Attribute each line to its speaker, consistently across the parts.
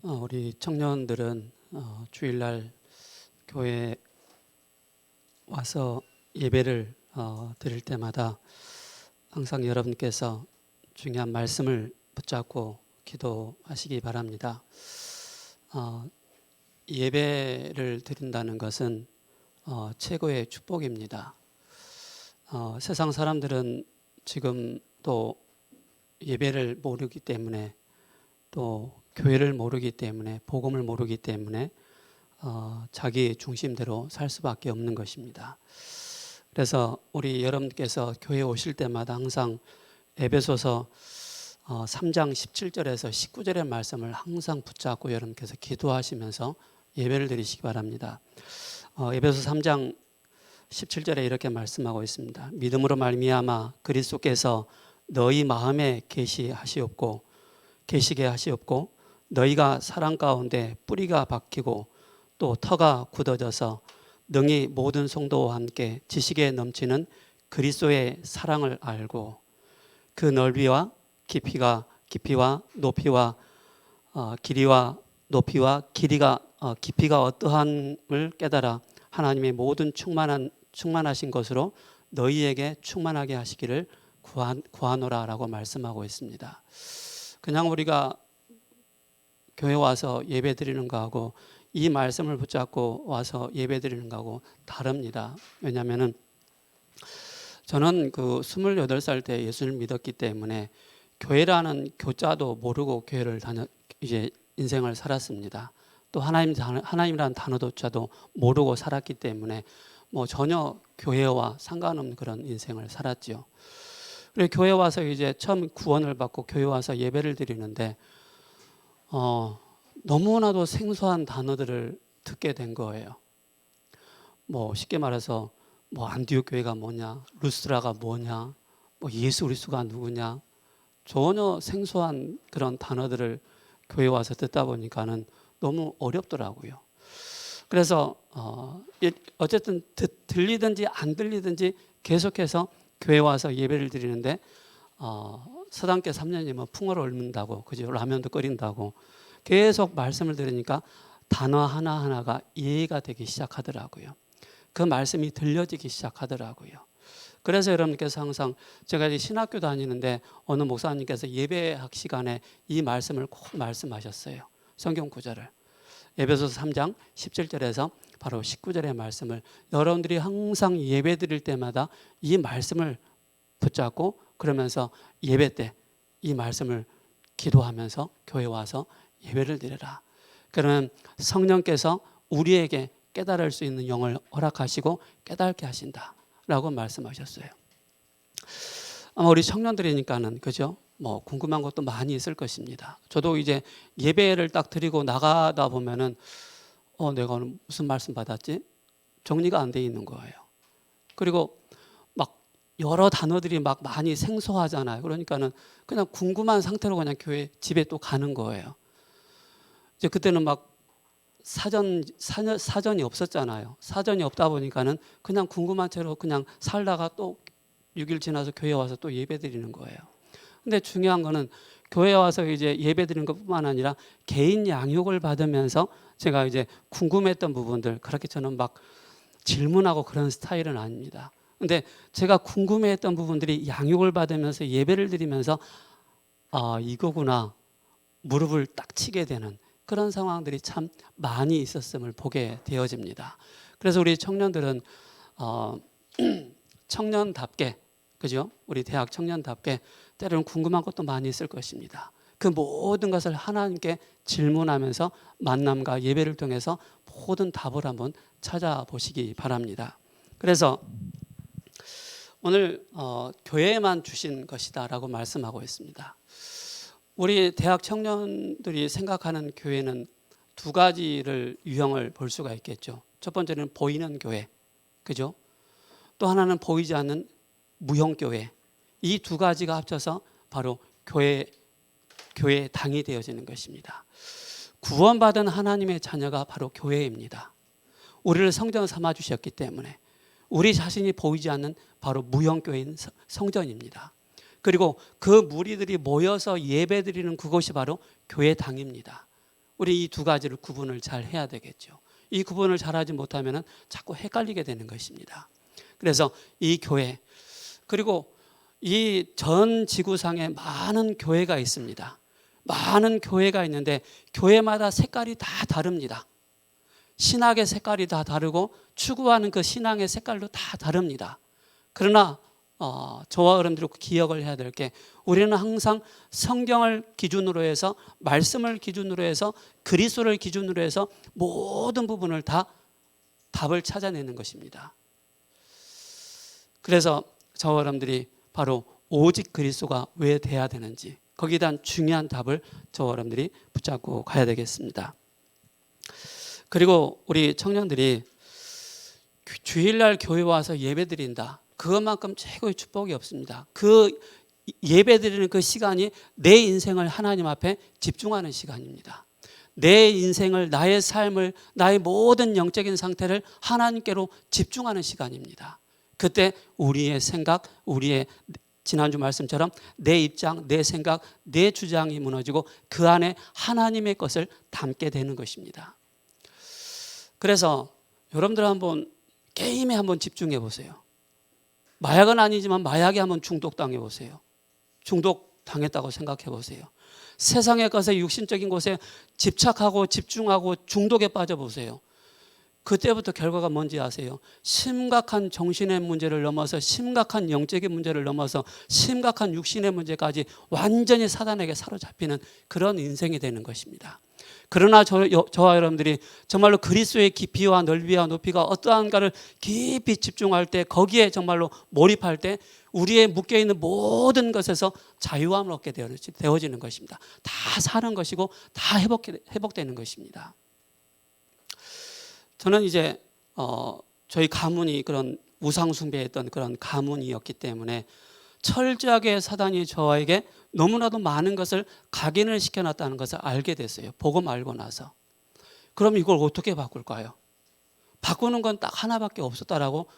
Speaker 1: 우리 청년들은 주일날 교회 와서 예배를 드릴 때마다 항상 여러분께서 중요한 말씀을 붙잡고 기도하시기 바랍니다. 예배를 드린다는 것은 최고의 축복입니다. 세상 사람들은 지금 또 예배를 모르기 때문에, 또 교회를 모르기 때문에, 복음을 모르기 때문에 자기 중심대로 살 수밖에 없는 것입니다. 그래서 우리 여러분께서 교회 오실 때마다 항상 에베소서 3장 17절에서 19절의 말씀을 항상 붙잡고 여러분께서 기도하시면서 예배를 드리시기 바랍니다. 에베소 3장 17절에 이렇게 말씀하고 있습니다. 믿음으로 말미암아 그리스도께서 너희 마음에 계시게 하시옵고 너희가 사랑 가운데 뿌리가 박히고 또 터가 굳어져서 능히 모든 성도와 함께 지식에 넘치는 그리스도의 사랑을 알고 그 넓이와 깊이와 높이와 길이와 높이와 깊이가 어떠함을 깨달아 하나님의 모든 충만하신 것으로 너희에게 충만하게 하시기를 구하노라라고 말씀하고 있습니다. 그냥 우리가 교회 와서 예배 드리는 거하고 이 말씀을 붙잡고 와서 예배 드리는 거하고 다릅니다. 왜냐하면은 저는 28살 때 예수를 믿었기 때문에 교회라는 교자도 모르고 교회를 이제 인생을 살았습니다. 또 하나님이라는 단어조차도 모르고 살았기 때문에 전혀 교회와 상관없는 그런 인생을 살았죠. 그리고 교회 와서 이제 처음 구원을 받고 교회 와서 예배를 드리는데 너무나도 생소한 단어들을 듣게 된 거예요. 쉽게 말해서 안디옥 교회가 뭐냐, 루스라가 뭐냐, 예수 그리스도가 누구냐, 전혀 생소한 그런 단어들을 교회 와서 듣다 보니까는 너무 어렵더라고요. 그래서 어쨌든 들리든지 안 들리든지 계속해서 교회 와서 예배를 드리는데 서당계 3년이면 풍어를 읊는다고, 그죠? 라면도 끓인다고 계속 말씀을 들으니까 단어 하나하나가 이해가 되기 시작하더라고요. 그 말씀이 들려지기 시작하더라고요. 그래서 여러분께서 항상 제가 이제 신학교 다니는데 어느 목사님께서 예배학 시간에 이 말씀을 꼭 말씀하셨어요. 성경 구절을. 에베소서 3장 17절에서 바로 19절의 말씀을 여러분들이 항상 예배 드릴 때마다 이 말씀을 붙잡고 그러면서 예배 때 이 말씀을 기도하면서 교회 와서 예배를 드려라. 그러면 성령께서 우리에게 깨달을 수 있는 영을 허락하시고 깨닫게 하신다라고 말씀하셨어요. 아마 우리 청년들이니까는 그죠? 궁금한 것도 많이 있을 것입니다. 저도 이제 예배를 딱 드리고 나가다 보면은 내가 오늘 무슨 말씀 받았지? 정리가 안 돼 있는 거예요. 그리고 여러 단어들이 많이 생소하잖아요. 그러니까는 그냥 궁금한 상태로 그냥 교회 집에 또 가는 거예요. 이제 그때는 사전이 없었잖아요. 사전이 없다 보니까는 그냥 궁금한 채로 그냥 살다가 또 6일 지나서 교회 와서 또 예배 드리는 거예요. 근데 중요한 거는 교회 와서 이제 예배 드리는 것뿐만 아니라 개인 양육을 받으면서 제가 이제 궁금했던 부분들, 그렇게 저는 질문하고 그런 스타일은 아닙니다. 근데 제가 궁금해했던 부분들이 양육을 받으면서 예배를 드리면서 이거구나, 무릎을 딱 치게 되는 그런 상황들이 참 많이 있었음을 보게 되어집니다. 그래서 우리 청년들은 청년답게, 그죠? 우리 대학 청년답게 때로는 궁금한 것도 많이 있을 것입니다. 그 모든 것을 하나님께 질문하면서 만남과 예배를 통해서 모든 답을 한번 찾아보시기 바랍니다. 그래서 오늘 교회만 주신 것이다라고 말씀하고 있습니다. 우리 대학 청년들이 생각하는 교회는 두 가지를 유형을 볼 수가 있겠죠. 첫 번째는 보이는 교회, 그죠? 또 하나는 보이지 않는 무형교회. 이 두 가지가 합쳐서 바로 교회의 당이 되어지는 것입니다. 구원받은 하나님의 자녀가 바로 교회입니다. 우리를 성전 삼아 주셨기 때문에 우리 자신이 보이지 않는 바로 무형교회인 성전입니다. 그리고 그 무리들이 모여서 예배드리는 그곳이 바로 교회당입니다. 우리 이 두 가지를 구분을 잘 해야 되겠죠. 이 구분을 잘하지 못하면 자꾸 헷갈리게 되는 것입니다. 그래서 이 교회, 그리고 이 전 지구상에 많은 교회가 있습니다. 많은 교회가 있는데 교회마다 색깔이 다 다릅니다. 신학의 색깔이 다 다르고 추구하는 그 신앙의 색깔도 다 다릅니다. 그러나 저와 여러분들이 기억을 해야 될 게, 우리는 항상 성경을 기준으로 해서, 말씀을 기준으로 해서, 그리스도를 기준으로 해서 모든 부분을 다 답을 찾아내는 것입니다. 그래서 저와 여러분들이 바로 오직 그리스도가 왜 돼야 되는지, 거기에 대한 중요한 답을 저와 여러분들이 붙잡고 가야 되겠습니다. 그리고 우리 청년들이 주일날 교회 와서 예배드린다, 그것만큼 최고의 축복이 없습니다. 그 예배드리는 그 시간이 내 인생을 하나님 앞에 집중하는 시간입니다. 내 인생을, 나의 삶을, 나의 모든 영적인 상태를 하나님께로 집중하는 시간입니다. 그때 우리의 생각, 우리의 지난주 말씀처럼 내 입장, 내 생각, 내 주장이 무너지고 그 안에 하나님의 것을 담게 되는 것입니다. 그래서 여러분들 한번 게임에 한번 집중해 보세요. 마약은 아니지만 마약에 한번 중독당해 보세요. 중독당했다고 생각해 보세요. 세상의 것에, 육신적인 것에 집착하고 집중하고 중독에 빠져보세요. 그때부터 결과가 뭔지 아세요? 심각한 정신의 문제를 넘어서, 심각한 영적인 문제를 넘어서, 심각한 육신의 문제까지 완전히 사단에게 사로잡히는 그런 인생이 되는 것입니다. 그러나 저와 여러분들이 정말로 그리스도의 깊이와 넓이와 높이가 어떠한가를 깊이 집중할 때, 거기에 정말로 몰입할 때 우리의 묶여있는 모든 것에서 자유함을 얻게 되어지는 것입니다. 다 사는 것이고 다 회복되는 것입니다. 저는 이제 저희 가문이 그런 우상숭배했던 그런 가문이었기 때문에 철저하게 사단이 저에게 너무나도 많은 것을 각인을 시켜놨다는 것을 알게 됐어요. 복음 알고 나서. 그럼 이걸 어떻게 바꿀까요? 바꾸는 건 딱 하나밖에 없었다라고,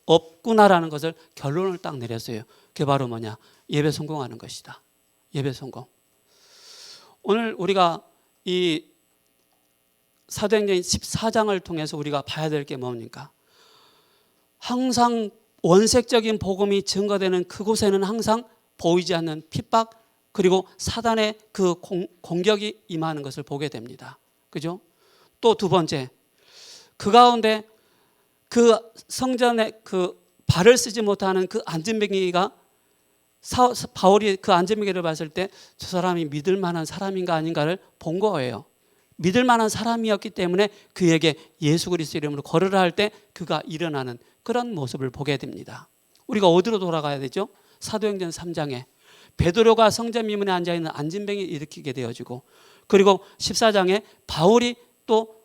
Speaker 1: 없구나라는 것을 결론을 딱 내렸어요. 그게 바로 뭐냐? 예배 성공하는 것이다. 예배 성공. 오늘 우리가 이 사도행전 14장을 통해서 우리가 봐야 될 게 뭡니까? 항상 원색적인 복음이 증거되는 그곳에는 항상 보이지 않는 핍박, 그리고 사단의 그 공격이 임하는 것을 보게 됩니다. 그죠? 또 두 번째, 그 가운데 그 성전에 그 발을 쓰지 못하는 그 안진뱅이가, 바울이 그 안진뱅이를 봤을 때 저 사람이 믿을 만한 사람인가 아닌가를 본 거예요. 믿을 만한 사람이었기 때문에 그에게 예수 그리스도 이름으로 걸으라 할 때 그가 일어나는 그런 모습을 보게 됩니다. 우리가 어디로 돌아가야 되죠? 사도행전 3장에 베드로가 성전 미문에 앉아있는 안진뱅이를 일으키게 되어지고, 그리고 14장에 바울이 또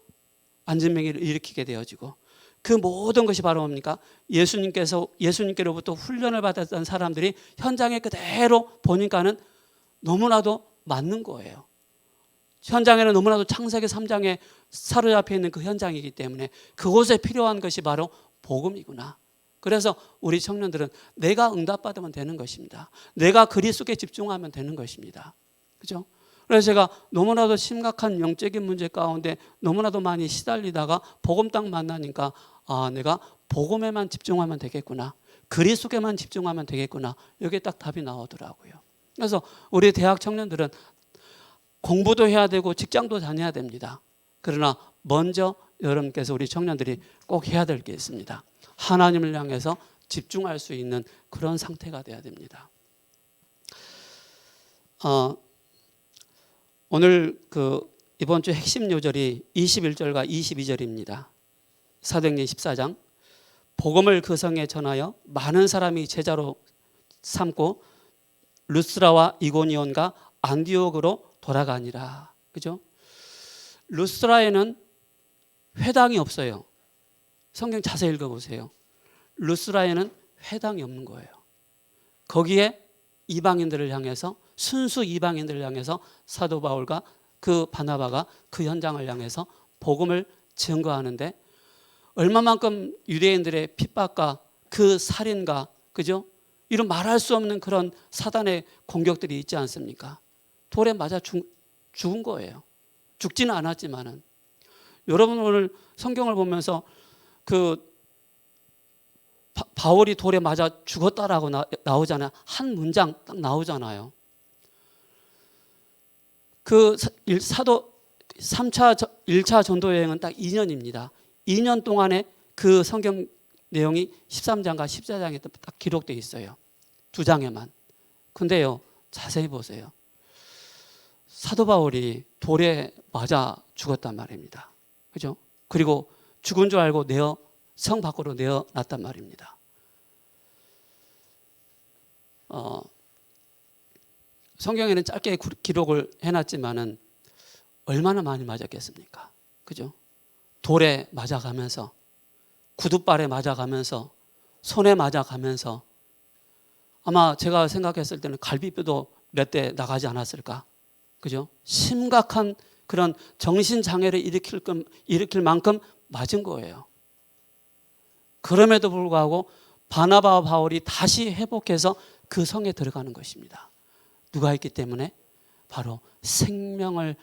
Speaker 1: 안진뱅이를 일으키게 되어지고, 그 모든 것이 바로 뭡니까? 예수님께로부터 훈련을 받았던 사람들이 현장에 그대로 보니까는 너무나도 맞는 거예요. 현장에는 너무나도 창세기 3장에 사로잡혀 있는 그 현장이기 때문에 그곳에 필요한 것이 바로 복음이구나. 그래서 우리 청년들은 내가 응답받으면 되는 것입니다. 내가 그리스도께 집중하면 되는 것입니다. 그죠? 그래서 제가 너무나도 심각한 영적인 문제 가운데 너무나도 많이 시달리다가 복음 딱 만나니까 내가 복음에만 집중하면 되겠구나. 그리스도께만 집중하면 되겠구나. 여기에 딱 답이 나오더라고요. 그래서 우리 대학 청년들은 공부도 해야 되고 직장도 다녀야 됩니다. 그러나 먼저 여러분께서, 우리 청년들이 꼭 해야 될 게 있습니다. 하나님을 향해서 집중할 수 있는 그런 상태가 돼야 됩니다. 오늘 이번 주 핵심 요절이 21절과 22절입니다. 사도행전 14장. 복음을 그 성에 전하여 많은 사람이 제자로 삼고 루스라와 이고니온과 안디옥으로 돌아가니라. 그죠? 루스라에는 회당이 없어요. 성경 자세히 읽어보세요. 루스라에는 회당이 없는 거예요. 거기에 이방인들을 향해서, 순수 이방인들을 향해서 사도 바울과 그 바나바가 그 현장을 향해서 복음을 증거하는데, 얼마만큼 유대인들의 핍박과 그 살인과, 그죠? 이런 말할 수 없는 그런 사단의 공격들이 있지 않습니까? 돌에 맞아 죽은 거예요. 죽지는 않았지만은 여러분 오늘 성경을 보면서 그 바울이 돌에 맞아 죽었다라고 나오잖아요. 한 문장 딱 나오잖아요. 그 사도 1차 전도 여행은 딱 2년입니다. 2년 동안에 그 성경 내용이 13장과 14장에 딱 기록되어 있어요. 2장에만. 근데요, 자세히 보세요. 사도 바울이 돌에 맞아 죽었단 말입니다. 그죠? 그리고 죽은 줄 알고 성 밖으로 내어놨단 말입니다. 성경에는 짧게 기록을 해놨지만은 얼마나 많이 맞았겠습니까? 그죠? 돌에 맞아가면서, 구둣발에 맞아가면서, 손에 맞아가면서, 아마 제가 생각했을 때는 갈비뼈도 몇 대 나가지 않았을까? 그죠? 심각한 그런 정신장애를 일으킬 만큼 맞은 거예요. 그럼에도 불구하고 바나바와 바울이 다시 회복해서 그 성에 들어가는 것입니다. 누가 있기 때문에? 바로 생명을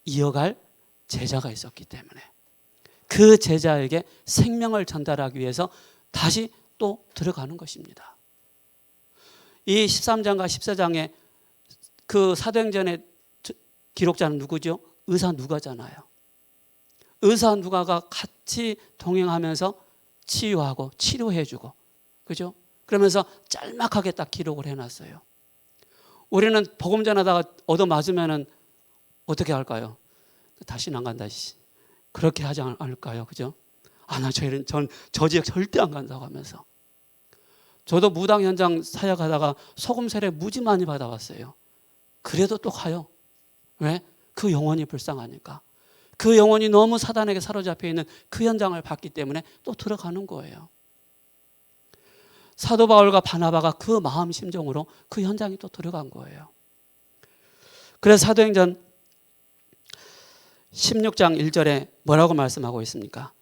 Speaker 1: 이어갈 제자가 있었기 때문에. 그 제자에게 생명을 전달하기 위해서 다시 또 들어가는 것입니다. 이 13장과 14장의 그 사도행전의 기록자는 누구죠? 의사 누가잖아요. 의사 누가가 같이 동행하면서 치유하고 치료해주고, 그죠? 그러면서 짤막하게 딱 기록을 해놨어요. 우리는 복음 전하다가 얻어맞으면은 어떻게 할까요? 다시는 안 간다. 그렇게 하지 않을까요? 그죠? 저 지역 절대 안 간다고 하면서. 저도 무당 현장 사역하다가 소금 세례 무지 많이 받아왔어요. 그래도 또 가요. 왜? 그 영혼이 불쌍하니까. 그 영혼이 너무 사단에게 사로잡혀 있는 그 현장을 봤기 때문에 또 들어가는 거예요. 사도 바울과 바나바가 그 마음 심정으로 그 현장에 또 들어간 거예요. 그래서 사도행전 16장 1절에 뭐라고 말씀하고 있습니까?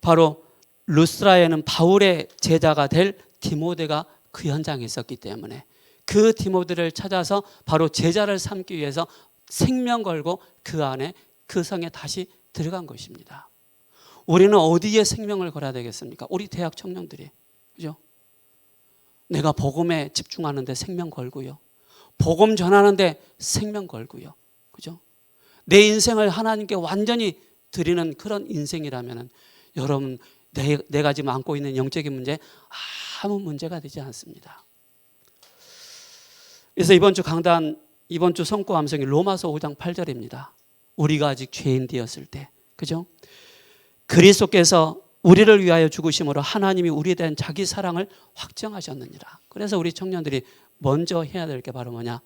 Speaker 1: 바로 루스라에는 바울의 제자가 될 디모데가 그 현장에 있었기 때문에 그 디모데를 찾아서 바로 제자를 삼기 위해서 생명 걸고 그 안에 그 성에 다시 들어간 것입니다. 우리는 어디에 생명을 걸어야 되겠습니까? 우리 대학 청년들이. 그죠? 내가 복음에 집중하는데 생명 걸고요. 복음 전하는데 생명 걸고요. 그죠? 내 인생을 하나님께 완전히 드리는 그런 인생이라면 여러분 내가 지금 안고 있는 영적인 문제 아무 문제가 되지 않습니다. 그래서 이번 주 성구 암송이 로마서 5장 8절입니다. 우리가 아직 죄인 되었을 때, 그죠? 그리스도께서 우리를 위하여 죽으심으로 하나님이 우리에 대한 자기 사랑을 확정하셨느니라. 그래서 우리 청년들이 먼저 해야 될 게 바로 뭐냐?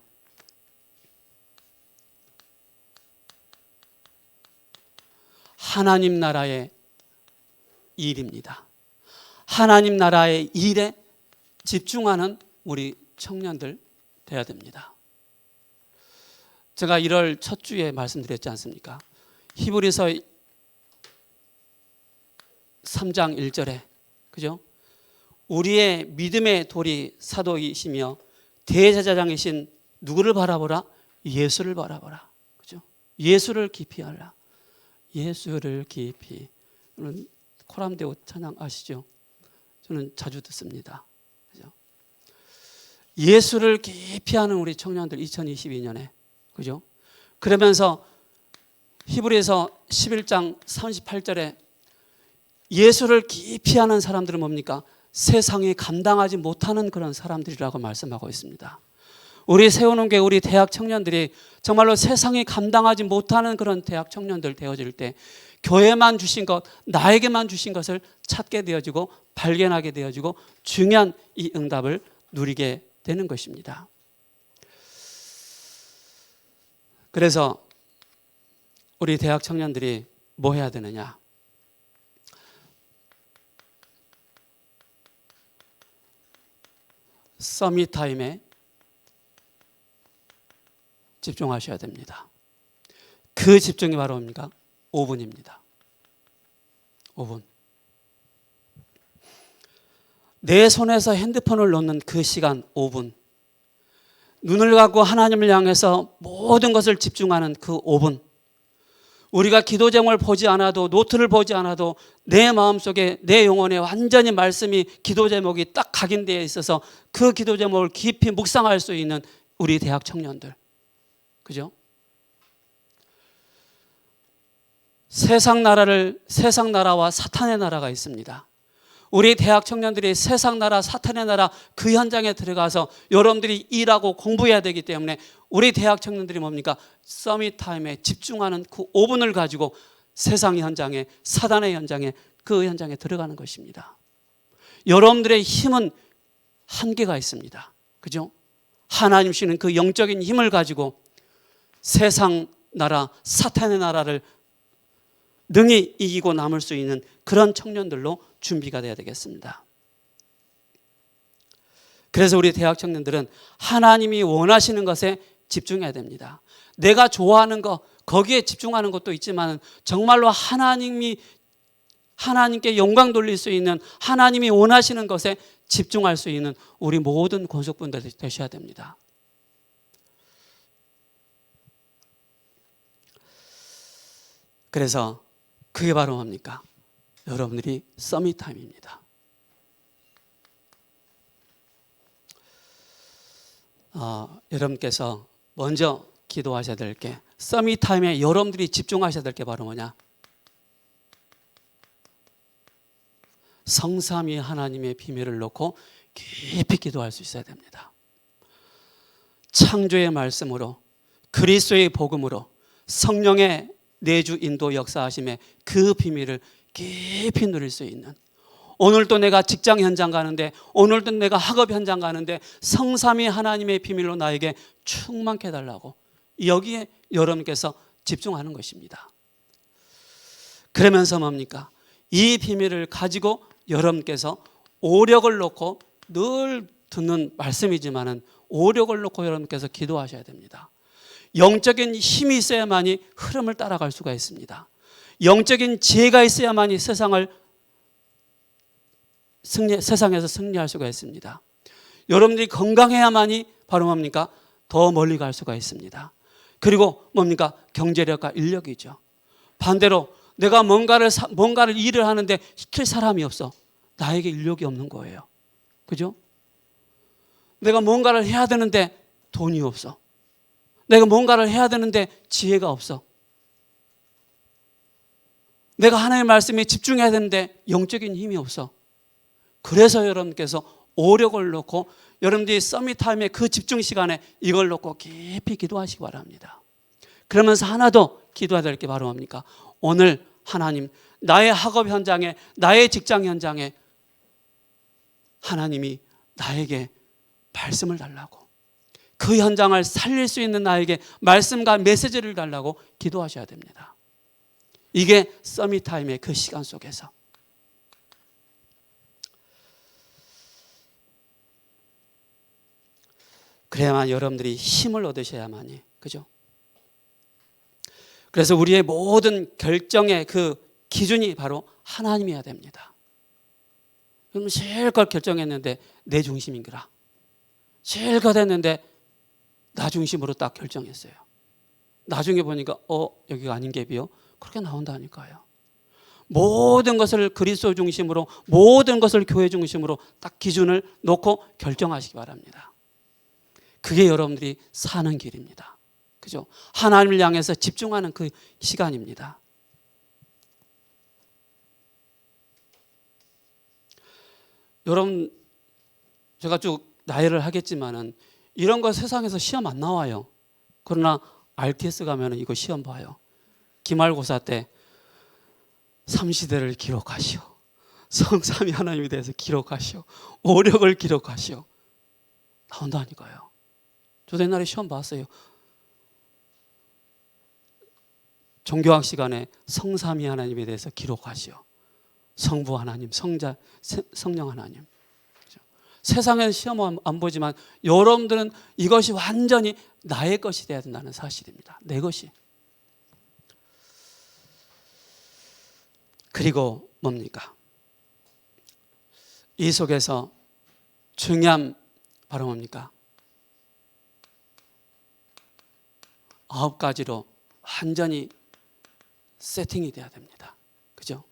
Speaker 1: 하나님 나라의 일입니다. 하나님 나라의 일에 집중하는 우리 청년들 돼야 됩니다. 제가 1월 첫 주에 말씀드렸지 않습니까? 히브리서 3장 1절에, 그죠? 우리의 믿음의 돌이 사도이시며 대제사장이신 누구를 바라보라? 예수를 바라보라. 그죠? 예수를 깊이 알라. 예수를 깊이. 여러분 코람데오 찬양 아시죠? 저는 자주 듣습니다. 그죠? 예수를 깊이 하는 우리 청년들 2022년에, 그죠? 그러면서 히브리서 11장 38절에 예수를 깊이 하는 사람들은 뭡니까? 세상이 감당하지 못하는 그런 사람들이라고 말씀하고 있습니다. 우리 세우는 게 우리 대학 청년들이 정말로 세상이 감당하지 못하는 그런 대학 청년들 되어질 때 교회만 주신 것, 나에게만 주신 것을 찾게 되어지고 발견하게 되어지고 중요한 이 응답을 누리게 되는 것입니다. 그래서 우리 대학 청년들이 뭐 해야 되느냐? 서밋 타임에 집중하셔야 됩니다. 그 집중이 바로 뭡니까? 5분입니다. 5분. 내 손에서 핸드폰을 놓는 그 시간 5분. 눈을 감고 하나님을 향해서 모든 것을 집중하는 그 5분. 우리가 기도 제목을 보지 않아도, 노트를 보지 않아도 내 마음속에, 내 영혼에 완전히 말씀이, 기도 제목이 딱 각인되어 있어서 그 기도 제목을 깊이 묵상할 수 있는 우리 대학 청년들, 그죠? 세상 나라와 사탄의 나라가 있습니다. 우리 대학 청년들이 세상 나라, 사탄의 나라 그 현장에 들어가서 여러분들이 일하고 공부해야 되기 때문에 우리 대학 청년들이 뭡니까? 서밋 타임에 집중하는 그 5분을 가지고 세상 현장에, 사단의 현장에, 그 현장에 들어가는 것입니다. 여러분들의 힘은 한계가 있습니다. 그죠? 하나님 주시는 그 영적인 힘을 가지고 세상 나라, 사탄의 나라를 능히 이기고 남을 수 있는 그런 청년들로 준비가 돼야 되겠습니다. 그래서 우리 대학 청년들은 하나님이 원하시는 것에 집중해야 됩니다. 내가 좋아하는 것, 거기에 집중하는 것도 있지만 정말로 하나님께 영광 돌릴 수 있는, 하나님이 원하시는 것에 집중할 수 있는 우리 모든 권속분들이 되셔야 됩니다. 그래서 그게 바로 뭡니까? 여러분들이 서밋타임입니다. 여러분께서 먼저 기도하셔야 될 게, 서밋타임에 여러분들이 집중하셔야 될 게 바로 뭐냐? 성삼위 하나님의 비밀을 놓고 깊이 기도할 수 있어야 됩니다. 창조의 말씀으로, 그리스도의 복음으로, 성령의 내주 인도 역사하심의 그 비밀을 깊이 누릴 수 있는, 오늘도 내가 직장 현장 가는데, 오늘도 내가 학업 현장 가는데 성삼위 하나님의 비밀로 나에게 충만케 해달라고, 여기에 여러분께서 집중하는 것입니다. 그러면서 뭡니까? 이 비밀을 가지고 여러분께서 오력을 놓고, 늘 듣는 말씀이지만은 오력을 놓고 여러분께서 기도하셔야 됩니다. 영적인 힘이 있어야만이 흐름을 따라갈 수가 있습니다. 영적인 지혜가 있어야만이 세상에서 승리할 수가 있습니다. 여러분들이 건강해야만이 바로 뭡니까? 더 멀리 갈 수가 있습니다. 그리고 뭡니까? 경제력과 인력이죠. 반대로 내가 뭔가를 일을 하는데 시킬 사람이 없어. 나에게 인력이 없는 거예요. 그죠? 내가 뭔가를 해야 되는데 돈이 없어. 내가 뭔가를 해야 되는데 지혜가 없어. 내가 하나님의 말씀에 집중해야 되는데 영적인 힘이 없어. 그래서 여러분께서 오력을 놓고, 여러분들이 서밋타임의 그 집중 시간에 이걸 놓고 깊이 기도하시기 바랍니다. 그러면서 하나 더 기도해야 될 게 바로 뭡니까? 오늘 하나님, 나의 학업 현장에, 나의 직장 현장에 하나님이 나에게 말씀을 달라고, 그 현장을 살릴 수 있는 나에게 말씀과 메시지를 달라고 기도하셔야 됩니다. 이게 서밋타임의 그 시간 속에서. 그래야만 여러분들이 힘을 얻으셔야만이, 그죠? 그래서 우리의 모든 결정의 그 기준이 바로 하나님이어야 됩니다. 그럼 실컷 결정했는데 내 중심인가라, 실컷 했는데 나 중심으로 딱 결정했어요. 나중에 보니까 여기가 아닌 게 비요. 그렇게 나온다니까요. 모든 것을 그리스도 중심으로, 모든 것을 교회 중심으로 딱 기준을 놓고 결정하시기 바랍니다. 그게 여러분들이 사는 길입니다. 그죠? 하나님을 향해서 집중하는 그 시간입니다. 여러분, 제가 쭉 나열을 하겠지만은 이런 거 세상에서 시험 안 나와요. 그러나 RTS 가면 이거 시험 봐요. 기말고사 때 삼시대를 기록하시오, 성삼위 하나님에 대해서 기록하시오, 오력을 기록하시오, 나온다니까요. 저도 옛날에 시험 봤어요. 종교학 시간에 성삼위 하나님에 대해서 기록하시오, 성부 하나님, 성령 하나님. 세상에는 시험 안 보지만 여러분들은 이것이 완전히 나의 것이 되어야 된다는 사실입니다. 내 것이. 그리고 뭡니까? 이 속에서 중요한 바로 뭡니까? 9가지로 완전히 세팅이 돼야 됩니다. 그죠?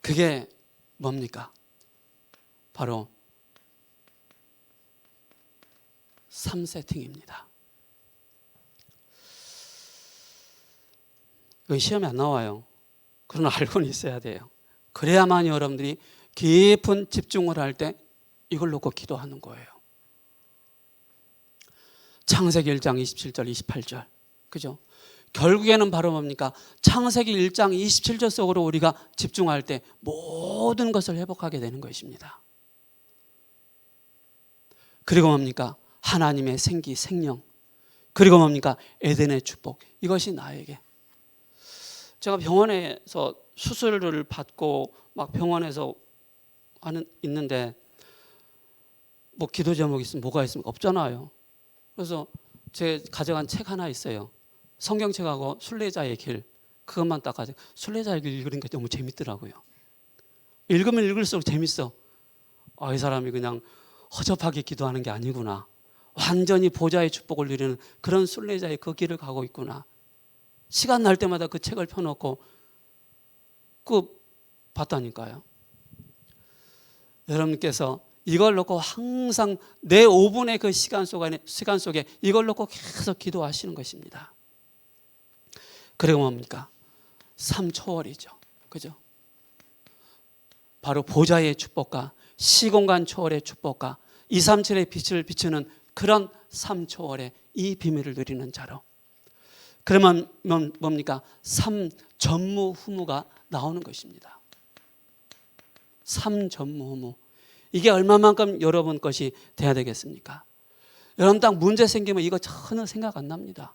Speaker 1: 그게 뭡니까? 바로 3세팅입니다. 이건 시험에 안 나와요. 그러나 알고는 있어야 돼요. 그래야만 여러분들이 깊은 집중을 할 때 이걸 놓고 기도하는 거예요. 창세기 1장 27절 28절 그죠? 결국에는 바로 뭡니까? 창세기 1장 27절 속으로 우리가 집중할 때 모든 것을 회복하게 되는 것입니다. 그리고 뭡니까? 하나님의 생기, 생명. 그리고 뭡니까? 에덴의 축복. 이것이 나에게. 제가 병원에서 수술을 받고 막 병원에서 있는데 뭐 기도 제목이 있으면 뭐가 있습니까? 없잖아요. 그래서 제 가져간 책 하나 있어요. 성경책하고 순례자의 길. 그것만 딱 가지고 순례자의 길 읽으니까 너무 재밌더라고요. 읽으면 읽을수록 재밌어. 이 사람이 그냥 허접하게 기도하는 게 아니구나. 완전히 보좌의 축복을 누리는 그런 순례자의 그 길을 가고 있구나. 시간 날 때마다 그 책을 펴놓고 봤다니까요. 여러분께서 이걸 놓고 항상 내 5분의 그 시간 속에 이걸 놓고 계속 기도하시는 것입니다. 그리고 뭡니까? 3초월이죠. 그죠? 바로 보좌의 축복과 시공간 초월의 축복과 237의 빛을 비추는 그런 3초월의 이 비밀을 누리는 자로. 그러면 뭡니까? 3전무후무가 나오는 것입니다. 3전무후무. 이게 얼마만큼 여러분 것이 돼야 되겠습니까? 여러분 딱 문제 생기면 이거 전혀 생각 안 납니다.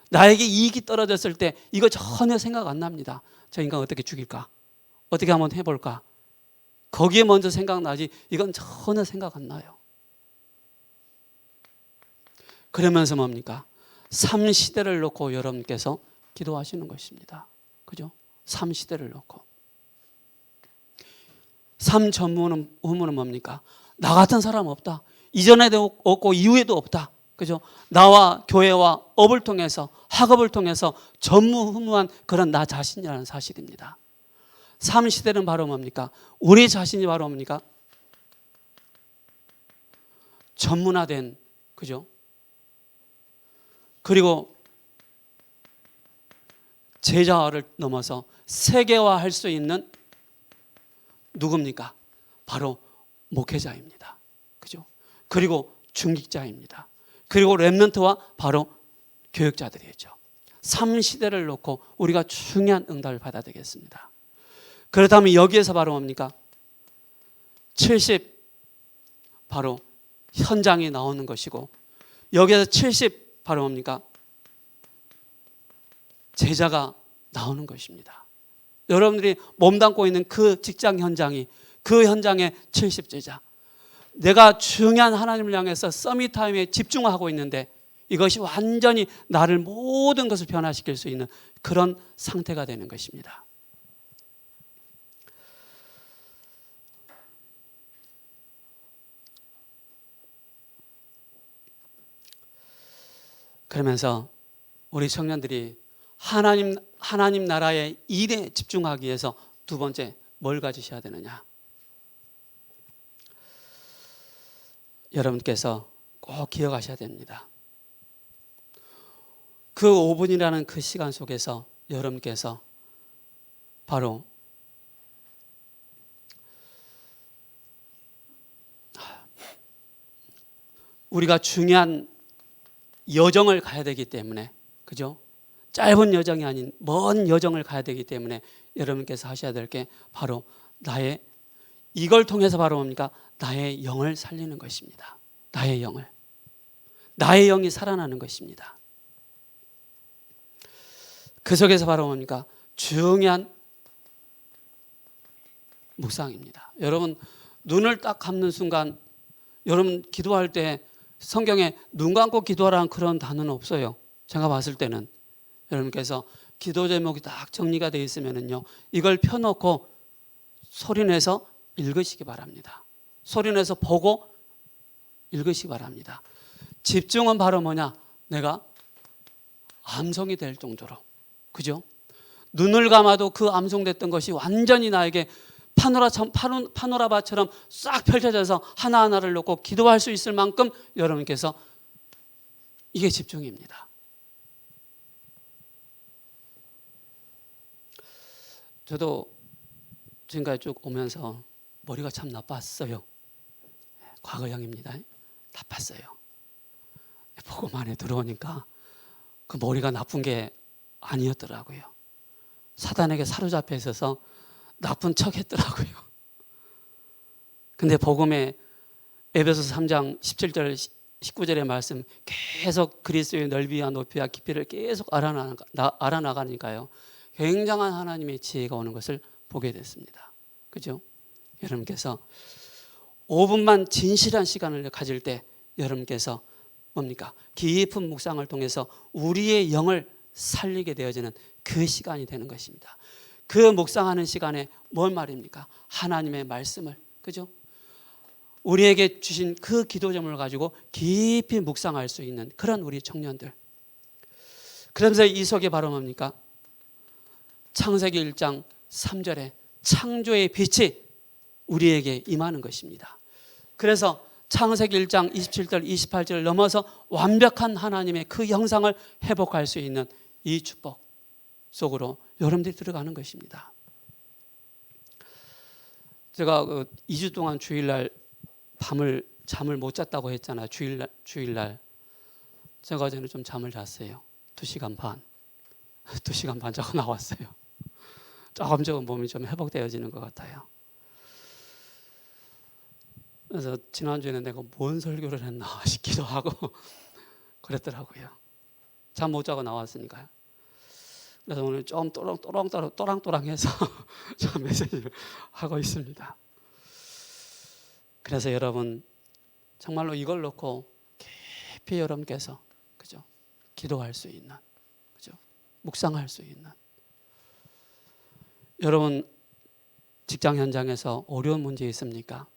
Speaker 1: 나에게 이익이 떨어졌을 때 이거 전혀 생각 안 납니다. 저 인간 어떻게 죽일까? 어떻게 한번 해볼까? 거기에 먼저 생각나지 이건 전혀 생각 안 나요. 그러면서 뭡니까? 3시대를 놓고 여러분께서 기도하시는 것입니다. 그죠? 3시대를 놓고. 3전무후무는 뭡니까? 나 같은 사람 없다. 이전에도 없고 이후에도 없다. 그죠? 나와 교회와 업을 통해서 학업을 통해서 전무후무한 그런 나 자신이라는 사실입니다. 3시대는 바로 뭡니까? 우리 자신이 바로 뭡니까? 전문화된, 그죠? 그리고 제자화를 넘어서 세계화할 수 있는 누굽니까? 바로 목회자입니다. 그죠? 그리고 중직자입니다. 그리고 렘넌트와 바로 교육자들이죠. 3시대를 놓고 우리가 중요한 응답을 받아야 되겠습니다. 그렇다면 여기에서 바로 뭡니까? 70 바로 현장이 나오는 것이고 여기에서 70 바로 뭡니까? 제자가 나오는 것입니다. 여러분들이 몸담고 있는 그 직장 현장이 그 현장의 70제자. 내가 중요한 하나님을 향해서 서밋타임에 집중하고 있는데 이것이 완전히 나를 모든 것을 변화시킬 수 있는 그런 상태가 되는 것입니다. 그러면서 우리 청년들이 하나님 나라의 일에 집중하기 위해서 두 번째 뭘 가지셔야 되느냐? 여러분께서 꼭 기억하셔야 됩니다. 그 5분이라는 그 시간 속에서 여러분께서 바로 우리가 중요한 여정을 가야 되기 때문에, 그죠? 짧은 여정이 아닌 먼 여정을 가야 되기 때문에 여러분께서 하셔야 될 게 바로 이걸 통해서 바로 뭡니까? 나의 영을 살리는 것입니다. 나의 영을. 나의 영이 살아나는 것입니다. 그 속에서 바로 뭡니까? 중요한 묵상입니다. 여러분 눈을 딱 감는 순간 여러분 기도할 때 성경에 눈 감고 기도하라는 그런 단어는 없어요. 제가 봤을 때는 여러분께서 기도 제목이 딱 정리가 되어 있으면은요, 이걸 펴놓고 소리내서 읽으시기 바랍니다. 소리내서 보고 읽으시기 바랍니다. 집중은 바로 뭐냐? 내가 암송이 될 정도로 그죠? 눈을 감아도 그 암송됐던 것이 완전히 나에게 파노라마처럼 싹 펼쳐져서 하나하나를 놓고 기도할 수 있을 만큼 여러분께서 이게 집중입니다. 저도 지금까지 쭉 오면서 머리가 참 나빴어요. 과거형입니다. 나빴어요. 복음 안에 들어오니까 그 머리가 나쁜 게 아니었더라고요. 사단에게 사로잡혀 있어서 나쁜 척 했더라고요. 근데 복음의 에베소서 3장 17절 19절의 말씀 계속 그리스도의 넓이와 높이와 깊이를 계속 알아나가니까요. 굉장한 하나님의 지혜가 오는 것을 보게 됐습니다. 그죠? 여러분께서 5분만 진실한 시간을 가질 때 여러분께서 뭡니까? 깊은 묵상을 통해서 우리의 영을 살리게 되어지는 그 시간이 되는 것입니다. 그 묵상하는 시간에 뭔 말입니까? 하나님의 말씀을, 그죠? 우리에게 주신 그 기도점을 가지고 깊이 묵상할 수 있는 그런 우리 청년들. 그러면서 이 속에 바로 뭡니까? 창세기 1장 3절에 창조의 빛이 우리에게 임하는 것입니다. 그래서 창세기 1장 27절 28절을 넘어서 완벽한 하나님의 그 형상을 회복할 수 있는 이 축복 속으로 여러분들이 들어가는 것입니다. 제가 2주 동안 주일날 잠을 못 잤다고 했잖아요. 주일날 제가 어제는 좀 잠을 잤어요. 2시간 반 2시간 반 자고 나왔어요. 조금 몸이 좀 회복되어지는 것 같아요. 그래서 지난주에는 내가 뭔 설교를 했나 싶기도 하고 그랬더라고요. 잠 못 자고 나왔으니까요. 그래서 오늘 좀 또랑또랑해서 좀 메시지를 하고 있습니다. 그래서 여러분 정말로 이걸 놓고 깊이 여러분께서 그죠? 기도할 수 있는, 그죠? 묵상할 수 있는. 여러분 직장 현장에서 어려운 문제 있습니까?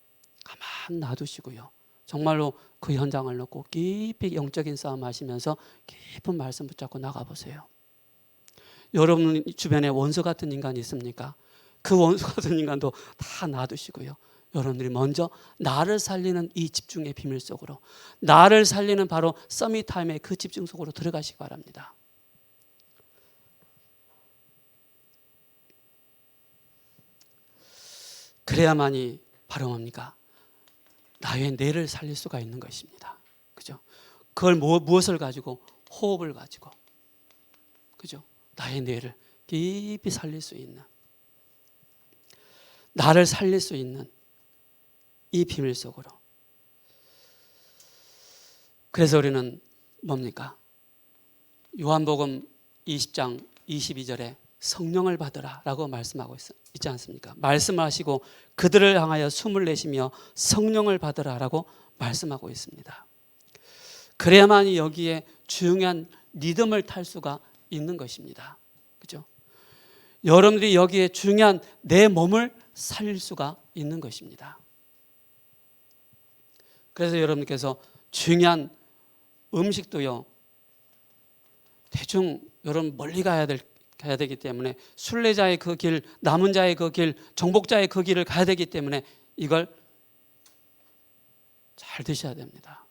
Speaker 1: 가만 놔두시고요. 정말로 그 현장을 놓고 깊이 영적인 싸움 하시면서 깊은 말씀 붙잡고 나가보세요. 여러분 주변에 원수 같은 인간이 있습니까? 그 원수 같은 인간도 다 놔두시고요. 여러분들이 먼저 나를 살리는 이 집중의 비밀 속으로, 나를 살리는 바로 서밋 타임의 그 집중 속으로 들어가시기 바랍니다. 그래야만이 바로 뭡니까? 나의 뇌를 살릴 수가 있는 것입니다. 그죠? 그걸 무엇을 가지고? 호흡을 가지고. 그죠? 나의 뇌를 깊이 살릴 수 있는, 나를 살릴 수 있는 이 비밀 속으로. 그래서 우리는 뭡니까? 요한복음 20장 22절에 성령을 받으라 라고 말씀하고 있지 않습니까? 말씀하시고 그들을 향하여 숨을 내쉬며 성령을 받으라 라고 말씀하고 있습니다. 그래야만 여기에 중요한 리듬을 탈 수가 있는 것입니다. 그죠? 여러분들이 여기에 중요한 내 몸을 살릴 수가 있는 것입니다. 그래서 여러분께서 중요한 음식도요, 대충 여러분 멀리 가야 되기 때문에 순례자의 그 길, 남은 자의 그 길, 정복자의 그 길을 가야 되기 때문에 이걸 잘 드셔야 됩니다.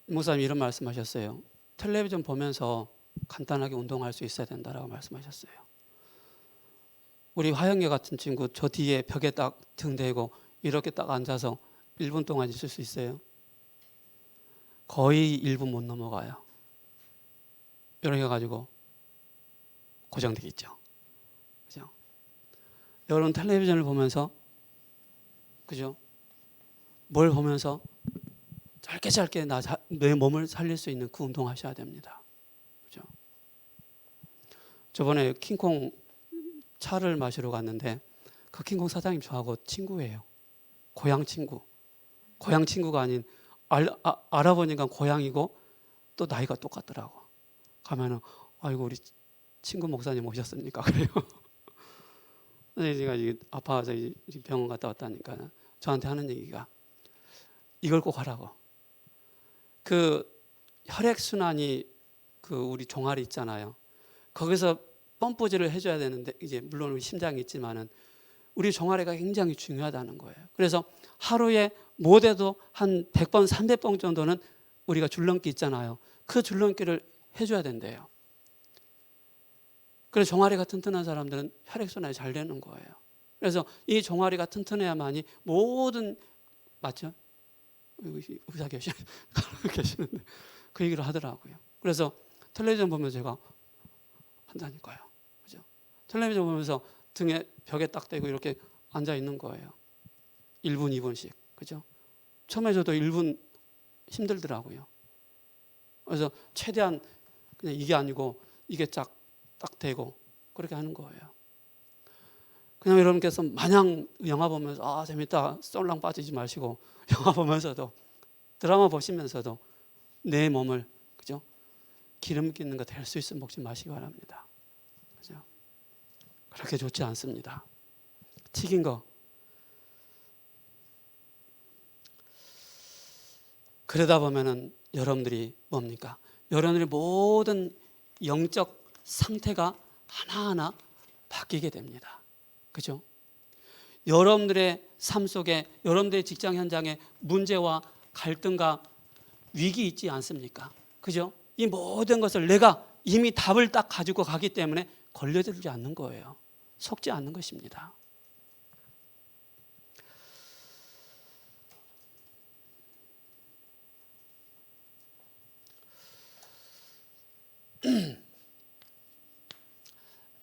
Speaker 1: 목사님 이런 말씀하셨어요. 텔레비전 보면서 간단하게 운동할 수 있어야 된다라고 말씀하셨어요. 우리 화영애 같은 친구 저 뒤에 벽에 딱 등 대고 이렇게 딱 앉아서 1분 동안 있을 수 있어요? 거의 1분 못 넘어가요. 이렇게 해가지고 고정되겠죠. 그죠? 여러분 텔레비전을 보면서, 그죠? 뭘 보면서 짧게 내 몸을 살릴 수 있는 그 운동 하셔야 됩니다. 그죠? 저번에 킹콩 차를 마시러 갔는데 그 킹콩 사장님 저하고 친구예요. 고향 친구가 아닌 알아보니까 고향이고 또 나이가 똑같더라고. 가면은 아이고 우리 친구 목사님 오셨습니까? 그래요. 제가 아파서 병원 갔다 왔다니까 저한테 하는 얘기가 이걸 꼭 하라고. 그 혈액순환이 그 우리 종아리 있잖아요. 거기서 펌프질을 해줘야 되는데, 이제 물론 우리 심장이 있지만은 우리 종아리가 굉장히 중요하다는 거예요. 그래서 하루에 못해도 한 100번, 300번 정도는 우리가 줄넘기 있잖아요. 그 줄넘기를 해줘야 된대요. 그래서 종아리가 튼튼한 사람들은 혈액순환이 잘 되는 거예요. 그래서 이 종아리가 튼튼해야만이 모든, 맞죠? 의사 계시는데 그 얘기를 하더라고요. 그래서 텔레비전 보면서 제가 한다니까요. 그죠? 텔레비전 보면서 등에 벽에 딱 대고 이렇게 앉아 있는 거예요. 1분, 2분씩. 그죠? 처음에 저도 1분 힘들더라고요. 그래서 최대한 그냥 이게 아니고 이게 딱 대고 그렇게 하는 거예요. 그냥 여러분께서 마냥 영화 보면서 재밌다 쏠랑 빠지지 마시고, 영화 보면서도 드라마 보시면서도 내 몸을, 그죠? 기름기 있는 거 될 수 있으면 먹지 마시기 바랍니다. 그죠? 그렇게 좋지 않습니다. 튀긴 거. 그러다 보면은 여러분들이 뭡니까? 여러분들의 모든 영적 상태가 하나하나 바뀌게 됩니다. 그죠? 여러분들의 삶 속에, 여러분들의 직장 현장에 문제와 갈등과 위기 있지 않습니까? 그죠? 이 모든 것을 내가 이미 답을 딱 가지고 가기 때문에 걸려들지 않는 거예요. 속지 않는 것입니다.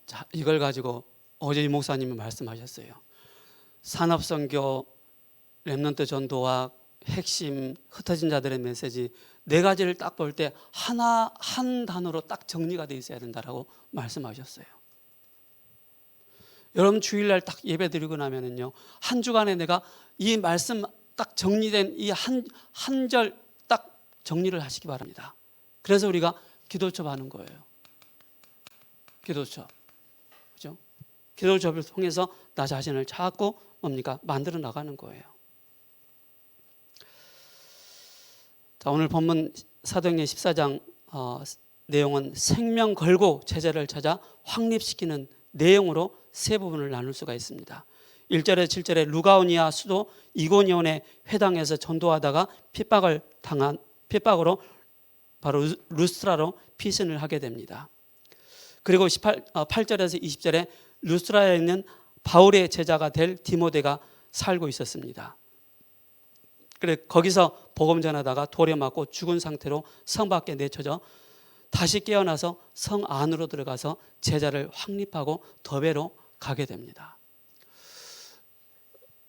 Speaker 1: 자, 이걸 가지고 어제 이 목사님이 말씀하셨어요. 산업선교, 렘넌트 전도와 핵심, 흩어진 자들의 메시지 네 가지를 딱 볼 때 하나 한 단어로 딱 정리가 돼 있어야 된다라고 말씀하셨어요. 여러분 주일날 딱 예배 드리고 나면은요, 한 주간에 내가 이 말씀 딱 정리된 이 한 절 딱 정리를 하시기 바랍니다. 그래서 우리가 기도첩 하는 거예요. 기도첩. 그죠? 기도첩을 통해서 나 자신을 자꾸 뭡니까? 만들어 나가는 거예요. 자, 오늘 본문 사도행전 14장 내용은 생명 걸고 제자를 찾아 확립시키는 내용으로 세 부분을 나눌 수가 있습니다. 1절에 7절에 루가오니아 수도 이고니온의 회당에서 전도하다가 핍박으로 바로 루스트라로 피신을 하게 됩니다. 그리고 8절에서 20절에 루스트라에 있는 바울의 제자가 될 디모데가 살고 있었습니다. 그래 거기서 복음 전하다가 돌에 맞고 죽은 상태로 성 밖에 내쳐져 다시 깨어나서 성 안으로 들어가서 제자를 확립하고 더베로 가게 됩니다.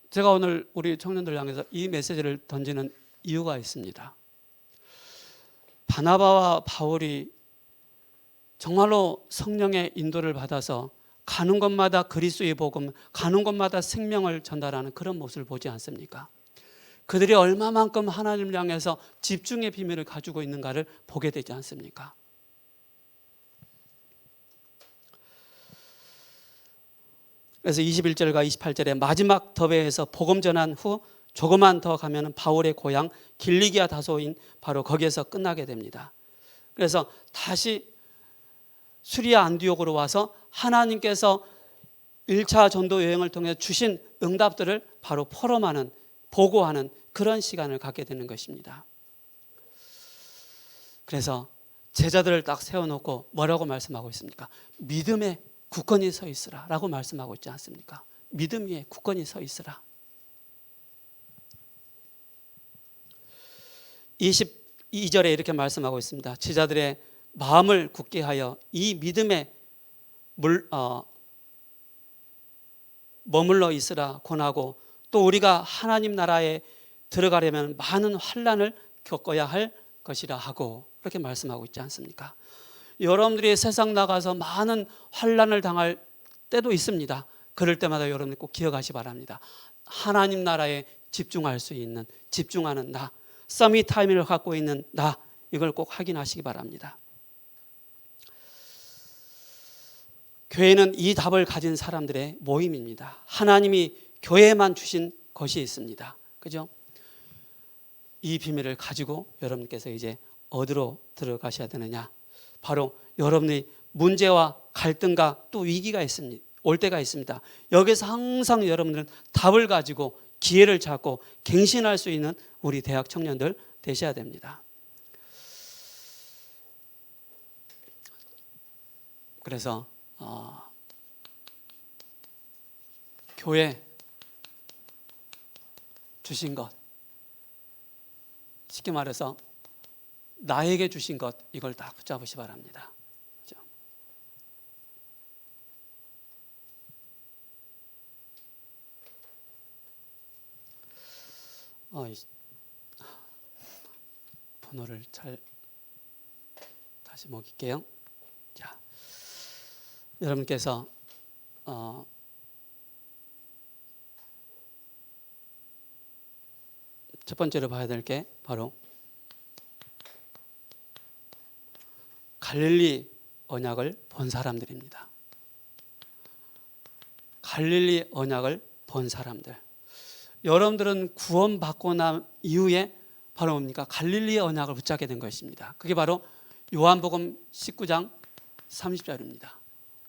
Speaker 1: 제가 오늘 우리 청년들 향해서 이 메시지를 던지는 이유가 있습니다. 바나바와 바울이 정말로 성령의 인도를 받아서 가는 곳마다 그리스도의 복음, 가는 곳마다 생명을 전달하는 그런 모습을 보지 않습니까? 그들이 얼마만큼 하나님을 향해서 집중의 비밀을 가지고 있는가를 보게 되지 않습니까? 그래서 21절과 28절에 마지막 더베에서 복음 전한 후 조금만 더 가면 바울의 고향 길리기아 다소인 바로 거기에서 끝나게 됩니다. 그래서 다시 수리아 안디옥으로 와서 하나님께서 1차 전도 여행을 통해 주신 응답들을 바로 포럼하는, 보고하는 그런 시간을 갖게 되는 것입니다. 그래서 제자들을 딱 세워놓고 뭐라고 말씀하고 있습니까? 믿음의 굳건히 서 있으라 라고 말씀하고 있지 않습니까? 믿음 위에 굳건히 서 있으라. 22절에 이렇게 말씀하고 있습니다. 제자들의 마음을 굳게 하여 이 믿음에 머물러 있으라 권하고, 또 우리가 하나님 나라에 들어가려면 많은 환난을 겪어야 할 것이라 하고, 그렇게 말씀하고 있지 않습니까? 여러분들이 세상 나가서 많은 환난을 당할 때도 있습니다. 그럴 때마다 여러분들 꼭 기억하시 바랍니다. 하나님 나라에 집중할 수 있는, 집중하는 나, 서밋 타임을 갖고 있는 나, 이걸 꼭 확인하시기 바랍니다. 교회는 이 답을 가진 사람들의 모임입니다. 하나님이 교회에만 주신 것이 있습니다. 그죠? 이 비밀을 가지고 여러분께서 이제 어디로 들어가셔야 되느냐? 바로 여러분의 문제와 갈등과 또 위기가 있습니다. 올 때가 있습니다. 여기서 항상 여러분들은 답을 가지고 기회를 찾고 갱신할 수 있는 우리 대학 청년들 되셔야 됩니다. 그래서 교회 주신 것, 쉽게 말해서 나에게 주신 것, 이걸 다 붙잡으시 바랍니다. 그렇죠? 번호를 잘 다시 먹일게요. 자, 여러분께서 첫 번째로 봐야 될 게 바로 갈릴리 언약을 본 사람들입니다. 갈릴리 언약을 본 사람들. 여러분들은 구원받고 난 이후에 바로 뭡니까? 갈릴리 언약을 붙잡게 된 것입니다. 그게 바로 요한복음 19장 30절입니다.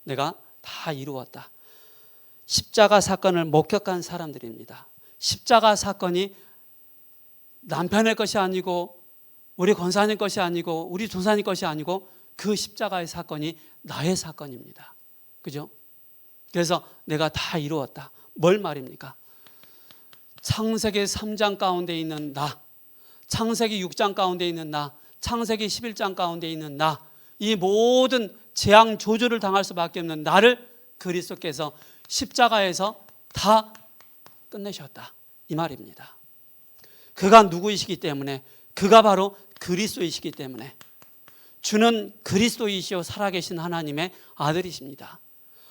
Speaker 1: 내가 다 이루었다. 십자가 사건을 목격한 사람들입니다. 십자가 사건이 남편의 것이 아니고 우리 권사님 것이 아니고 우리 조사님 것이 아니고 그 십자가의 사건이 나의 사건입니다. 그죠? 그래서 내가 다 이루었다. 뭘 말입니까? 창세기 3장 가운데 있는 나, 창세기 6장 가운데 있는 나, 창세기 11장 가운데 있는 나, 이 모든 재앙 조주를 당할 수밖에 없는 나를 그리스도께서 십자가에서 다 끝내셨다. 이 말입니다. 그가 누구이시기 때문에, 그가 바로 그리스도이시기 때문에, 주는 그리스도이시오 살아계신 하나님의 아들이십니다.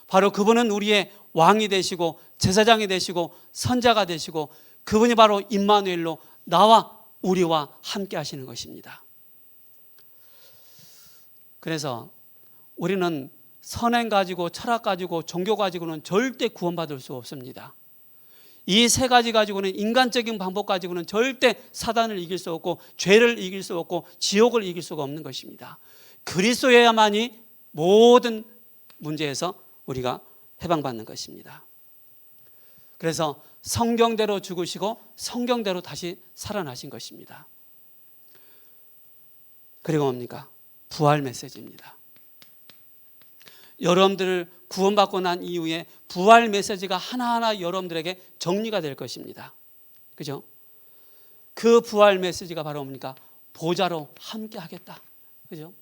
Speaker 1: 바로 그분은 우리의 왕이 되시고 제사장이 되시고 선자가 되시고 그분이 바로 임마누엘로 나와 우리와 함께 하시는 것입니다. 그래서 우리는 선행 가지고 철학 가지고 종교 가지고는 절대 구원받을 수 없습니다. 이 세 가지 가지고는, 인간적인 방법 가지고는 절대 사단을 이길 수 없고 죄를 이길 수 없고 지옥을 이길 수가 없는 것입니다. 그리스도여야만이 모든 문제에서 우리가 해방받는 것입니다. 그래서 성경대로 죽으시고 성경대로 다시 살아나신 것입니다. 그리고 뭡니까? 부활 메시지입니다. 여러분들을 구원받고 난 이후에 부활 메시지가 하나하나 여러분들에게 정리가 될 것입니다. 그죠? 그 부활 메시지가 바로 뭡니까? 보좌로 함께 하겠다. 그죠?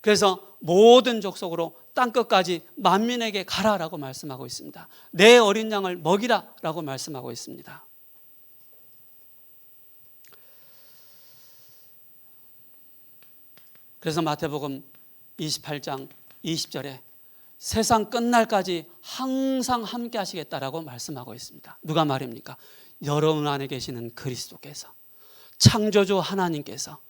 Speaker 1: 그래서 모든 족속으로 땅끝까지 만민에게 가라라고 말씀하고 있습니다. 내 어린 양을 먹이라라고 말씀하고 있습니다. 그래서 마태복음 28장 20절에 세상 끝날까지 항상 함께 하시겠다라고 말씀하고 있습니다. 누가 말입니까? 여러분 안에 계시는 그리스도께서, 창조주 하나님께서,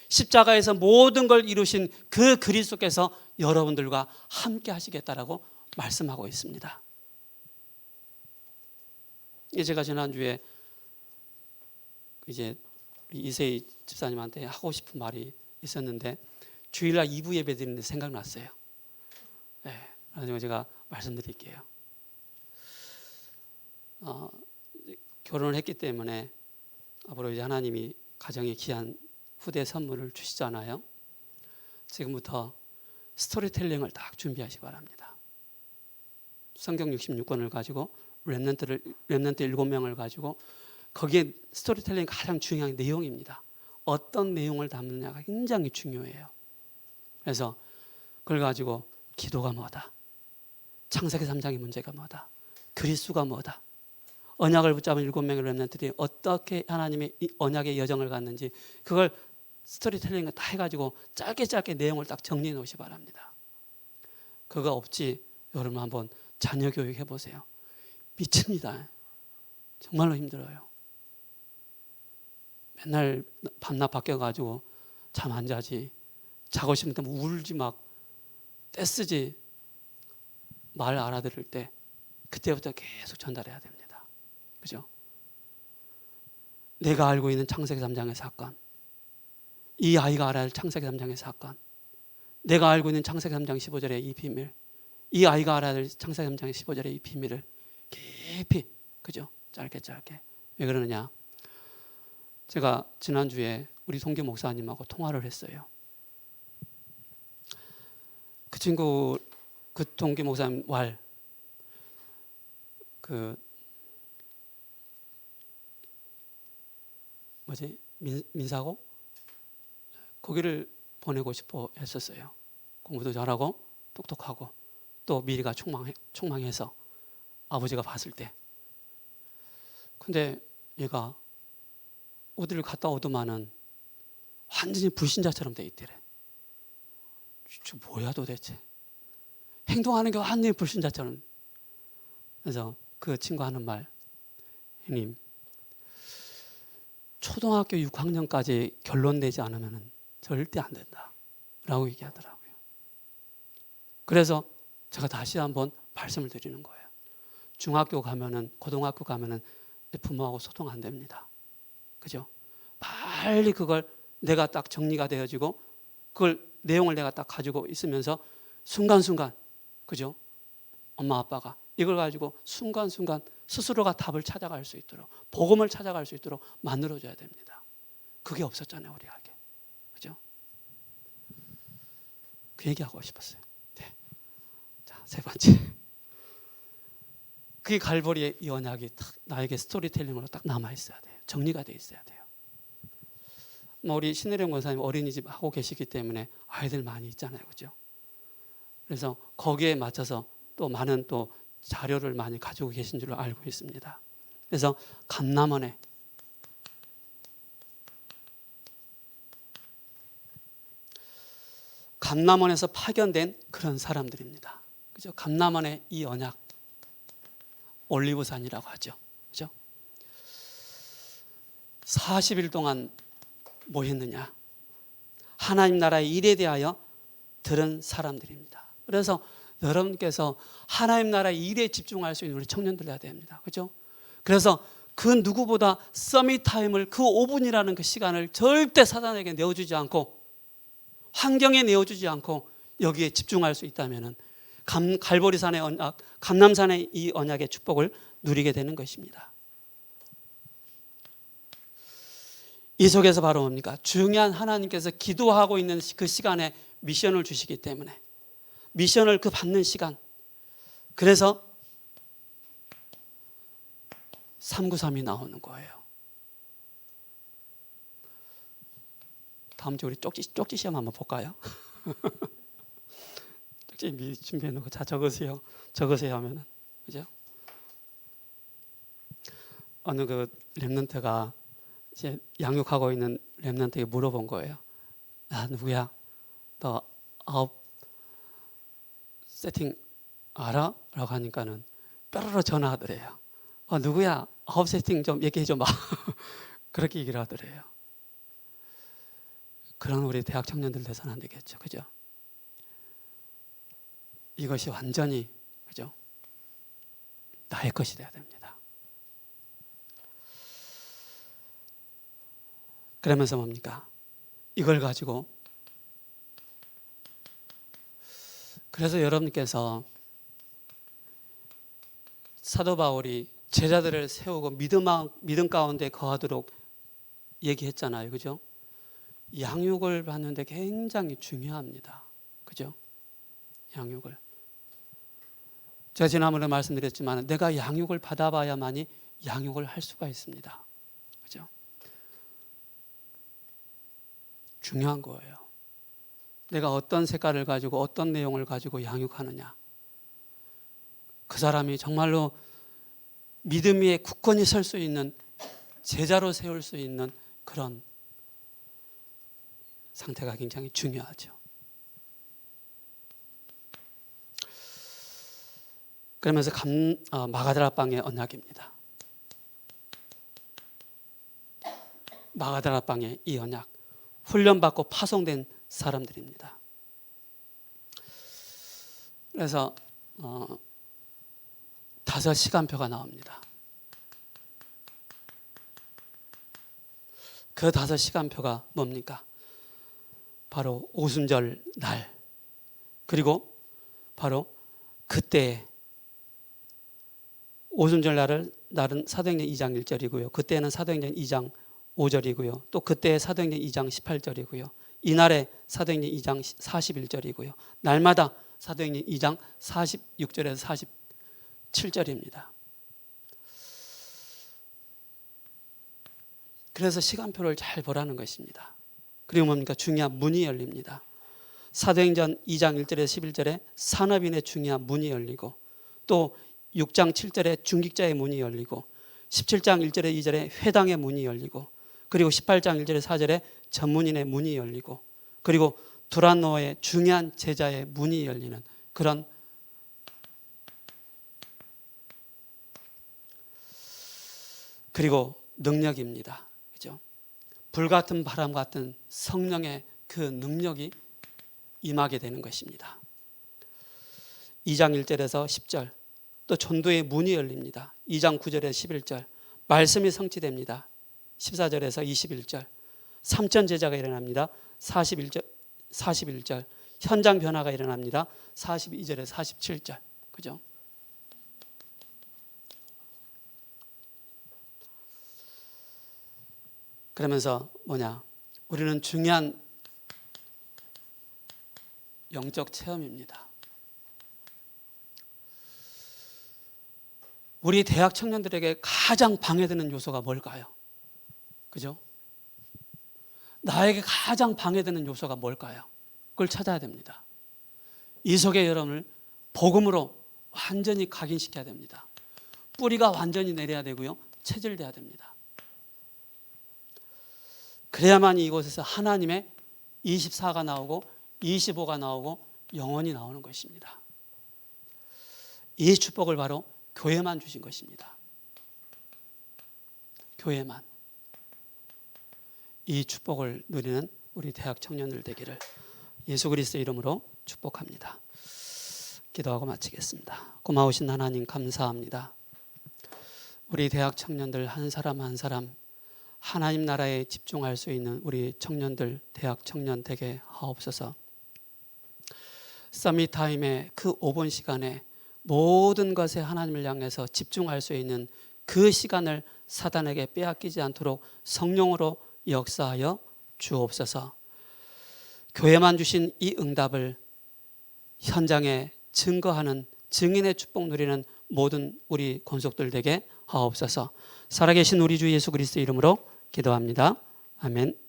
Speaker 1: 십자가에서 모든 걸 이루신 그 그리스도께서 여러분들과 함께 하시겠다라고 말씀하고 있습니다. 제가 지난주에 이제 이세희 집사님한테 하고 싶은 말이 있었는데 주일날 2부 예배 드리는데 생각났어요. 네, 그래서 제가 말씀드릴게요. 결혼을 했기 때문에 앞으로 이제 하나님이 가정에 귀한 후대 선물을 주시잖아요. 지금부터 스토리텔링을 딱 준비하시기 바랍니다. 성경 66권을 가지고 렘넌트 7명을 가지고 거기에 스토리텔링 가장 중요한 내용입니다. 어떤 내용을 담느냐가 굉장히 중요해요. 그래서 그걸 가지고 기도가 뭐다, 창세기 3장의 문제가 뭐다, 그리스도가 뭐다, 언약을 붙잡은 7명의 렘넌트들이 어떻게 하나님의 언약의 여정을 갔는지 그걸 스토리텔링을 다 해가지고 짧게 내용을 딱 정리해 놓으시기 바랍니다. 그거 없지 여러분 한번 자녀 교육 해보세요. 미칩니다. 정말로 힘들어요. 맨날 밤낮 바뀌어가지고 잠 안 자지, 자고 싶을 때 울지, 막 떼쓰지, 말 알아들을 때 그때부터 계속 전달해야 됩니다. 그죠? 내가 알고 있는 창세기 3장의 사건, 이 아이가 알아야 할 창세기 3장의 사건, 내가 알고 있는 창세기 3장 15절의 이 비밀, 이 아이가 알아야 할 창세기 3장 15절의 이 비밀을 깊이, 그죠? 짧게 왜 그러느냐? 제가 지난주에 우리 동기 목사님하고 통화를 했어요. 그 친구, 그 동기 목사님 민사고? 거기를 보내고 싶어 했었어요. 공부도 잘하고 똑똑하고 또 미래가 촉망해서 아버지가 봤을 때. 근데 얘가 어디를 갔다 오더만은 완전히 불신자처럼 돼 있더래. 저 뭐야 도대체. 행동하는 게 완전히 불신자처럼. 그래서 그 친구 하는 말, 형님, 초등학교 6학년까지 결론 내지 않으면 절대 안 된다 라고 얘기하더라고요. 그래서 제가 다시 한번 말씀을 드리는 거예요. 중학교 가면은, 고등학교 가면은 부모하고 소통 안 됩니다. 그죠? 빨리 그걸 내가 딱 정리가 되어지고 그걸 내용을 내가 딱 가지고 있으면서 순간순간, 그죠? 엄마 아빠가 이걸 가지고 순간순간 스스로가 답을 찾아갈 수 있도록, 복음을 찾아갈 수 있도록 만들어줘야 됩니다. 그게 없었잖아요, 우리에게. 그죠? 그 얘기하고 싶었어요. 네. 자, 세 번째. 그게 갈보리의 이 언약이 딱 나에게 스토리텔링으로 딱 남아있어야 돼요. 정리가 돼 있어야 돼요. 우리 신혜령 권사님 어린이집 하고 계시기 때문에 아이들 많이 있잖아요. 그죠? 그래서 거기에 맞춰서 또 많은 또 자료를 많이 가지고 계신 줄로 알고 있습니다. 그래서 감남원에서 파견된 그런 사람들입니다. 그죠? 감남원의 이 언약, 올리브산이라고 하죠. 그죠? 40일 동안 뭐 했느냐? 하나님 나라의 일에 대하여 들은 사람들입니다. 그래서 여러분께서 하나님 나라의 일에 집중할 수 있는 우리 청년들 해야 됩니다. 그죠? 그래서 그 누구보다 서밋 타임을, 그 5분이라는 그 시간을 절대 사단에게 내어주지 않고, 환경에 내어주지 않고 여기에 집중할 수 있다면 갈보리산의 언약, 감람산의 이 언약의 축복을 누리게 되는 것입니다. 이 속에서 바로 뭡니까? 중요한 하나님께서 기도하고 있는 그 시간에 미션을 주시기 때문에, 미션을 그 받는 시간, 그래서 393이 나오는 거예요. 다음 주 우리 쪽지 시험 한번 볼까요? 쪽지 미리 준비해 놓고, 자, 적으세요 하면은, 그죠? 어느 그 렘넌트가 이제 양육하고 있는 렘넌트에게 물어본 거예요. 야, 누구야? 너 아홉 세팅 알아? 라고 하니까는 뾰로로 전화하더래요. 누구야? 아홉 세팅 좀 얘기해 줘 봐. 그렇게 얘기를 하더래요. 그런 우리 대학 청년들 돼서는 안 되겠죠. 그죠? 이것이 완전히, 그죠? 나의 것이 돼야 됩니다. 그러면서 뭡니까? 이걸 가지고, 그래서 여러분께서 사도 바울이 제자들을 세우고 믿음 가운데 거하도록 얘기했잖아요. 그죠? 양육을 받는데 굉장히 중요합니다. 그죠? 양육을. 제가 지난번에 말씀드렸지만 내가 양육을 받아봐야만이 양육을 할 수가 있습니다. 그죠? 중요한 거예요. 내가 어떤 색깔을 가지고 어떤 내용을 가지고 양육하느냐. 그 사람이 정말로 믿음 위에 굳건히 설 수 있는, 제자로 세울 수 있는 그런 상태가 굉장히 중요하죠. 그러면서 마가다라방의 언약입니다. 마가다라방의 이 언약, 훈련받고 파송된 사람들입니다. 그래서 5시간표가 나옵니다. 그 5시간표가 뭡니까? 바로 오순절 날, 그리고 바로 그때 오순절 날은 사도행전 2장 1절이고요. 그때는 사도행전 2장 5절이고요. 또 그때의 사도행전 2장 18절이고요. 이날의 사도행전 2장 41절이고요. 날마다 사도행전 2장 46절에서 47절입니다. 그래서 시간표를 잘 보라는 것입니다. 그리고 뭡니까? 중요한 문이 열립니다. 사도행전 2장 1절에서 11절에 산업인의 중요한 문이 열리고, 또 6장 7절에 중직자의 문이 열리고, 17장 1절에 2절에 회당의 문이 열리고, 그리고 18장 1절에 4절에 전문인의 문이 열리고, 그리고 두란노의 중요한 제자의 문이 열리는 그런 그리고 능력입니다. 그죠? 불같은 바람 같은 성령의 그 능력이 임하게 되는 것입니다. 2장 1절에서 10절, 또 전도의 문이 열립니다. 2장 9절에서 11절, 말씀이 성취됩니다. 14절에서 21절, 3천 제자가 일어납니다. 41절, 현장 변화가 일어납니다. 42절에서 47절. 그죠? 그러면서 우리는 중요한 영적 체험입니다. 우리 대학 청년들에게 가장 방해되는 요소가 뭘까요? 그죠? 나에게 가장 방해되는 요소가 뭘까요? 그걸 찾아야 됩니다. 이 속에 여러분을 복음으로 완전히 각인시켜야 됩니다. 뿌리가 완전히 내려야 되고요, 체질돼야 됩니다. 그래야만 이곳에서 하나님의 24가 나오고 25가 나오고 영원히 나오는 것입니다. 이 축복을 바로 교회만 주신 것입니다. 교회만. 이 축복을 누리는 우리 대학 청년들 되기를 예수 그리스도의 이름으로 축복합니다. 기도하고 마치겠습니다. 고마우신 하나님 감사합니다. 우리 대학 청년들 한 사람 한 사람 하나님 나라에 집중할 수 있는 우리 청년들, 대학 청년 되게 하옵소서. 서밋 타임의 그 5분 시간에 모든 것에 하나님을 향해서 집중할 수 있는 그 시간을 사단에게 빼앗기지 않도록 성령으로 역사하여 주옵소서. 교회만 주신 이 응답을 현장에 증거하는 증인의 축복 누리는 모든 우리 권속들 되게 하옵소서. 살아계신 우리 주 예수 그리스도의 이름으로 기도합니다. 아멘.